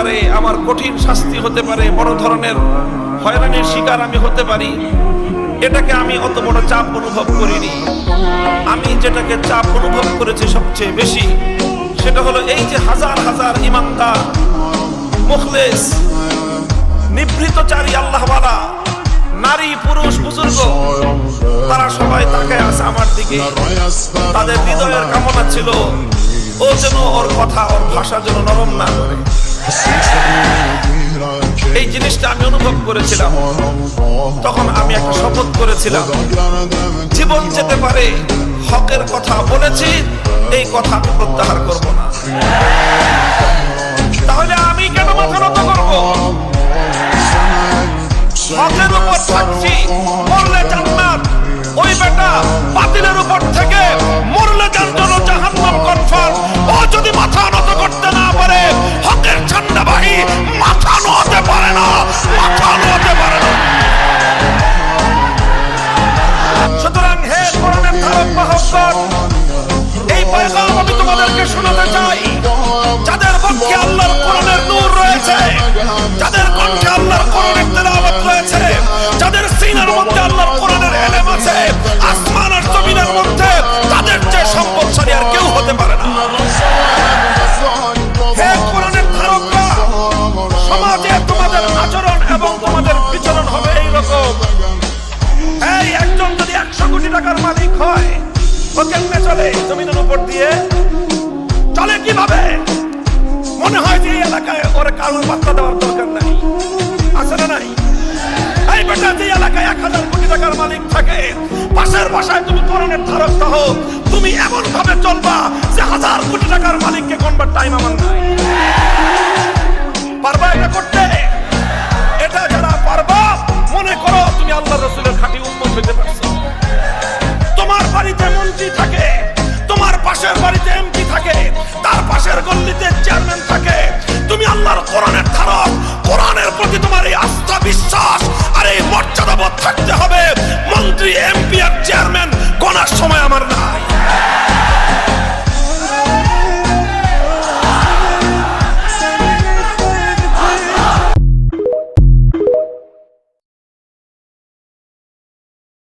পারে, আমার কঠিন শাস্তি হতে পারে, বড় ধরনের হয়রানির শিকার আমি হতে পারি, এটাকে আমি অত বড় চাপ অনুভব করিনি। আমি যেটাকে চাপ অনুভব করেছি সবচেয়ে বেশি, সেটা হলো এই যে হাজার হাজার ইমানদার, মুখলেস, নিভৃতচারী আল্লাহওয়ালা নারী, পুরুষ, বুজুর্গ, তারা সবাই তাকায় আছে আমার দিকে। তাদের হৃদয়ের কামনা ছিল ও যেন ওর কথা, ওর ভাষা যেন নরম না করে। এই জিনিসটা আমি অনুভব করেছিলাম। তখন আমি একটা শপথ করেছিলাম, জীবন যেতে পারে, হকের কথা বলেছি, এই কথা আমি প্রত্যাহার করব না। তাহলে আমি কেন মাথা নত করব? হকের উপর থাকছি, মরলে জান্নাত। ওই বেটা বাতিলের উপর থেকে মরলে জাহান্নাম কনফার্ম। ও যদি মাথা নত করতে না পারে, হকের ঝান্ডাবাহী মাথা নোয়াতে পারে না, মাথা নোয়াতে পারে না। সুতরাং হে কোরআনের ধারক বাহকগণ, এই পয়গাম আমি তোমাদেরকে শোনাতে চাই। যাদের পক্ষে আল্লাহর কোরআনের নূর রয়েছে, যাদের কণ্ঠে আল্লাহর কোরআনের তেলাওয়াত রয়েছে, যাদের সিনার মধ্যে আল্লাহর কোরআনের ইলম আছে, আসমান আর জমিনের মধ্যে তাদের চেয়ে সম্পদশালী আর কেউ হতে পারে না। হে কোরআনের ধারকরা, সমাজে তোমাদের আচরণ এবং তোমাদের বিচরণ হবে এইরকম। এই একজন যদি 100 কোটি টাকার মালিক হয়, ও কেমনে চলে? জমিনের উপর দিয়ে চলে কিভাবে? মনে হয় যে এই এলাকায় ওর কারোর পাত্তা দেওয়ার দরকার নাই, আছে না নাই? এই বেটা যে এলাকায় 1000 কোটি টাকার মালিক থাকে, পাশের বাসায় তুমি কোরআনের ধারক হও, তুমি এমন ভাবে চলবা যে 1000 কোটি টাকার মালিককে কোনবার টাইম আমার নাই। পারবা এটা করতে?